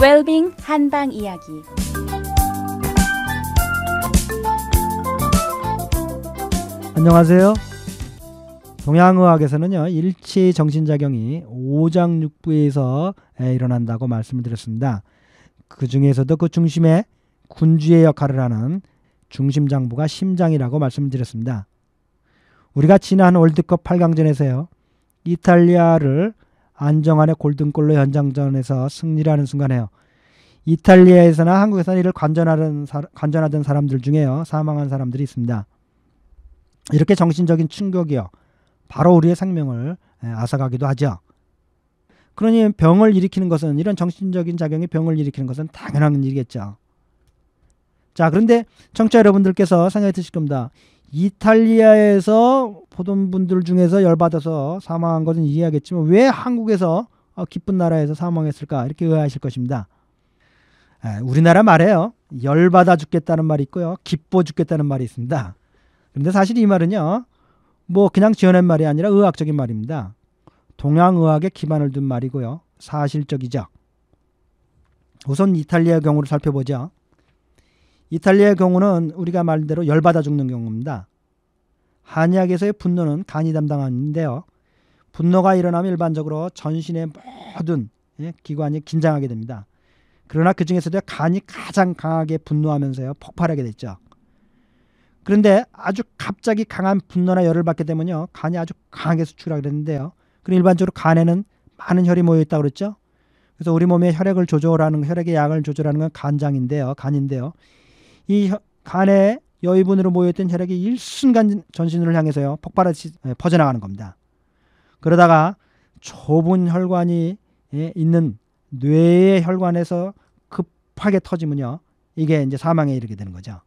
웰빙 한방 이야기. 안녕하세요. 동양의학에서는요, 일치 정신작용이 오장육부에서 일어난다고 말씀을 드렸습니다. 그 중에서도 그 중심에 군주의 역할을 하는 중심장부가 심장이라고 말씀을 드렸습니다. 우리가 지난 월드컵 8강전에서요, 이탈리아를 안정환의 골든골로 연장전에서 승리를 하는 순간에요, 이탈리아에서나 한국에서나 이를 관전하던 사람들 중에요, 사망한 사람들이 있습니다. 이렇게 정신적인 충격이요, 바로 우리의 생명을 앗아가기도 하죠. 그러니 병을 일으키는 것은, 이런 정신적인 작용이 병을 일으키는 것은 당연한 일이겠죠. 자, 그런데 청취자 여러분들께서 생각이 드실 겁니다. 이탈리아에서 보던 분들 중에서 열받아서 사망한 것은 이해하겠지만 왜 한국에서 기쁜 나라에서 사망했을까, 이렇게 의아하실 것입니다. 우리나라 말에요, 열받아 죽겠다는 말이 있고요, 기뻐 죽겠다는 말이 있습니다. 그런데 사실 이 말은요, 뭐 그냥 지어낸 말이 아니라 의학적인 말입니다. 동양의학에 기반을 둔 말이고요, 사실적이죠. 우선 이탈리아의 경우를 살펴보죠. 이탈리아의 경우는 우리가 말대로 열받아 죽는 경우입니다. 한의학에서의 분노는 간이 담당하는데요, 분노가 일어나면 일반적으로 전신의 모든 기관이 긴장하게 됩니다. 그러나 그 중에서도 간이 가장 강하게 분노하면서요, 폭발하게 됐죠. 그런데 아주 갑자기 강한 분노나 열을 받게 되면요, 간이 아주 강하게 수축하게 되는데요, 그럼 일반적으로 간에는 많은 혈이 모여 있다고 그랬죠. 그래서 우리 몸에 혈액을 조절하는, 혈액의 양을 조절하는 건 간인데요. 이 간에 여유분으로 모여있던 혈액이 일순간 전신을 향해서요, 폭발하듯이 퍼져나가는 겁니다. 그러다가 좁은 혈관이 있는 뇌의 혈관에서 급하게 터지면요, 이게 이제 사망에 이르게 되는 거죠.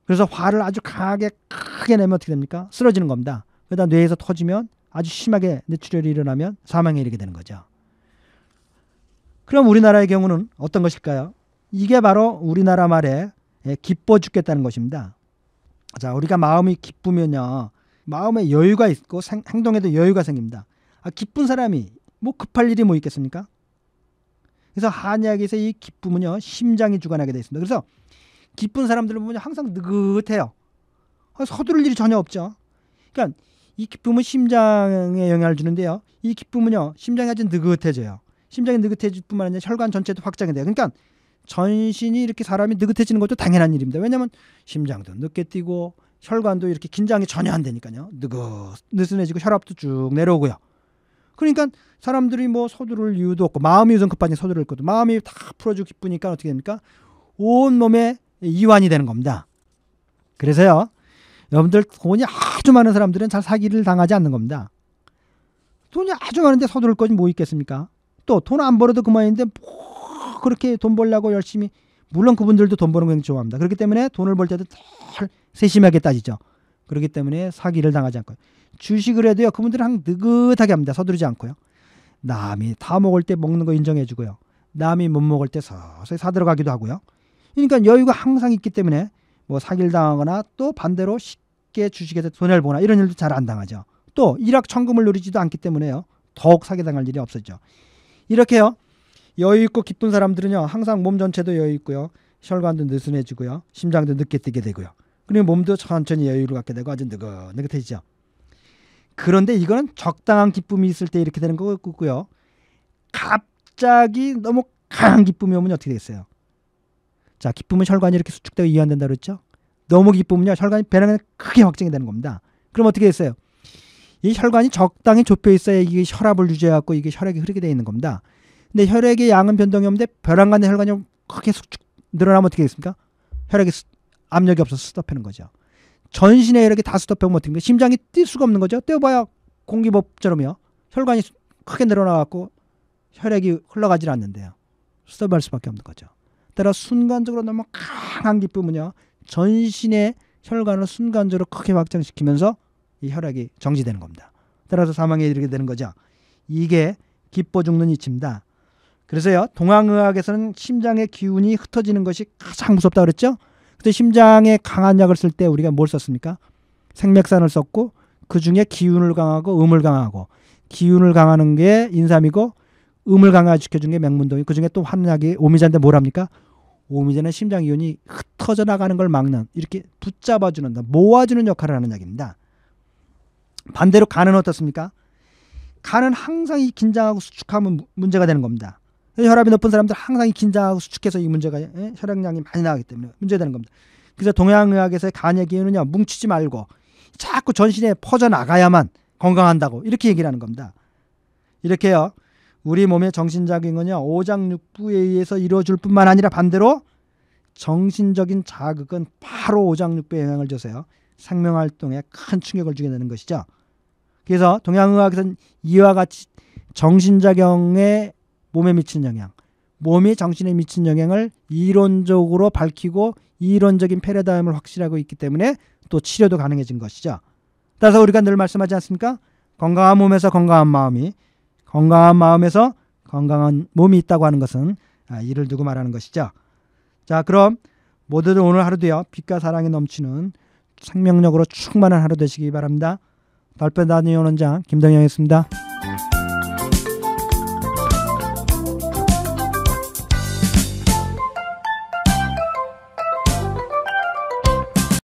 그래서 화를 아주 강하게 크게 내면 어떻게 됩니까? 쓰러지는 겁니다. 그러다 뇌에서 터지면 아주 심하게 뇌출혈이 일어나면 사망에 이르게 되는 거죠. 그럼 우리나라의 경우는 어떤 것일까요? 이게 바로 우리나라 말에 기뻐 죽겠다는 것입니다. 자, 우리가 마음이 기쁘면요, 마음에 여유가 있고 행동에도 여유가 생깁니다. 기쁜 사람이 뭐 급할 일이 뭐 있겠습니까? 그래서 한의학에서 이 기쁨은요, 심장이 주관하게 되어 있습니다. 그래서 기쁜 사람들을 보면 항상 느긋해요. 서두를 일이 전혀 없죠. 그러니까 이 기쁨은 심장에 영향을 주는데요, 이 기쁨은요, 심장이 아주 느긋해져요. 심장이 느긋해질 뿐만 아니라 혈관 전체도 확장이 돼요. 그러니까 전신이 이렇게 사람이 느긋해지는 것도 당연한 일입니다. 왜냐하면 심장도 늦게 뛰고 혈관도 이렇게 긴장이 전혀 안 되니까요, 느슨해지고 혈압도 쭉 내려오고요. 그러니까 사람들이 뭐 서두를 이유도 없고, 마음이 우선 급하니 서두를 것도, 마음이 다 풀어주고 기쁘니까 어떻게 됩니까? 온 몸에 이완이 되는 겁니다. 그래서요, 여러분들 돈이 아주 많은 사람들은 잘 사기를 당하지 않는 겁니다. 돈이 아주 많은데 서두를 것이 뭐 있겠습니까? 또 돈 안 벌어도 그만인데 뭐 그렇게 돈 벌려고 열심히, 물론 그분들도 돈 버는 거 굉장히 좋아합니다. 그렇기 때문에 돈을 벌 때도 덜 세심하게 따지죠. 그렇기 때문에 사기를 당하지 않고요. 주식을 해도요, 그분들은 항상 느긋하게 합니다. 서두르지 않고요. 남이 다 먹을 때 먹는 거 인정해 주고요, 남이 못 먹을 때 서서히 사들어가기도 하고요. 그러니까 여유가 항상 있기 때문에 뭐 사기를 당하거나 또 반대로 쉽게 주식에서 손해를 보거나 이런 일도 잘 안 당하죠. 또 일확천금을 누리지도 않기 때문에요, 더욱 사기당할 일이 없어져. 이렇게요, 여유 있고 기쁜 사람들은요, 항상 몸 전체도 여유 있고요, 혈관도 느슨해지고요, 심장도 늦게 뛰게 되고요, 그리고 몸도 천천히 여유를 갖게 되고 아주 느긋해지죠. 그런데 이거는 적당한 기쁨이 있을 때 이렇게 되는 거고요, 갑자기 너무 강한 기쁨이 오면 어떻게 되겠어요? 자, 기쁨은 혈관이 이렇게 수축되고 이완된다 그랬죠? 너무 기쁘면요, 혈관이 배낭에 크게 확장이 되는 겁니다. 그럼 어떻게 됐어요? 이 혈관이 적당히 좁혀 있어야 이게 혈압을 유지해갖고 이게 혈액이 흐르게 되어 있는 겁니다. 근데 혈액의 양은 변동이 없는데 벼랑 간의 혈관이 크게 수축 늘어나면 어떻게 되겠습니까? 혈액이 압력이 없어서 스톱하는 거죠. 전신의 혈액이 다 스톱하면 어떻게 됩니까? 심장이 뛸 수가 없는 거죠. 뛰어봐야 공기법처럼요, 혈관이 크게 늘어나갖고 혈액이 흘러가질 않는데요, 스톱할 수밖에 없는 거죠. 따라 순간적으로 너무 강한 기쁨은요, 전신의 혈관을 순간적으로 크게 확장시키면서 이 혈액이 정지되는 겁니다. 따라서 사망에 이르게 되는 거죠. 이게 기뻐 죽는 이치입니다. 그래서요, 동양의학에서는 심장의 기운이 흩어지는 것이 가장 무섭다고 그랬죠. 그때 심장에 강한 약을 쓸 때 우리가 뭘 썼습니까? 생맥산을 썼고, 그 중에 기운을 강하고 음을 강하고, 기운을 강하는 게 인삼이고 음을 강화시켜주는 게 맹문동이, 그중에 또 한약이 오미자인데 뭐랍니까? 오미자는 심장 이온이 흩어져 나가는 걸 막는, 이렇게 붙잡아주는, 모아주는 역할을 하는 약입니다. 반대로 간은 어떻습니까? 간은 항상 이 긴장하고 수축하면 문제가 되는 겁니다. 혈압이 높은 사람들 항상 이 긴장하고 수축해서 이 문제가, 혈액량이 많이 나가기 때문에 문제가 되는 겁니다. 그래서 동양의학에서의 간의 기운은요, 뭉치지 말고 자꾸 전신에 퍼져나가야만 건강한다고 이렇게 얘기를 하는 겁니다. 이렇게요, 우리 몸의 정신작용은요, 오장육부에 의해서 이루어질 뿐만 아니라 반대로 정신적인 자극은 바로 오장육부에 영향을 줘서요, 생명활동에 큰 충격을 주게 되는 것이죠. 그래서 동양의학에서는 이와 같이 정신작용에 몸에 미치는 영향, 몸이 정신에 미치는 영향을 이론적으로 밝히고 이론적인 패러다임을 확실하고 있기 때문에 또 치료도 가능해진 것이죠. 따라서 우리가 늘 말씀하지 않습니까? 건강한 몸에서 건강한 마음이, 건강한 마음에서 건강한 몸이 있다고 하는 것은 이를 두고 말하는 것이죠. 자, 그럼 모두들 오늘 하루도요, 빛과 사랑이 넘치는 생명력으로 충만한 하루 되시기 바랍니다. 달변 다니오는 장 김동영이었습니다.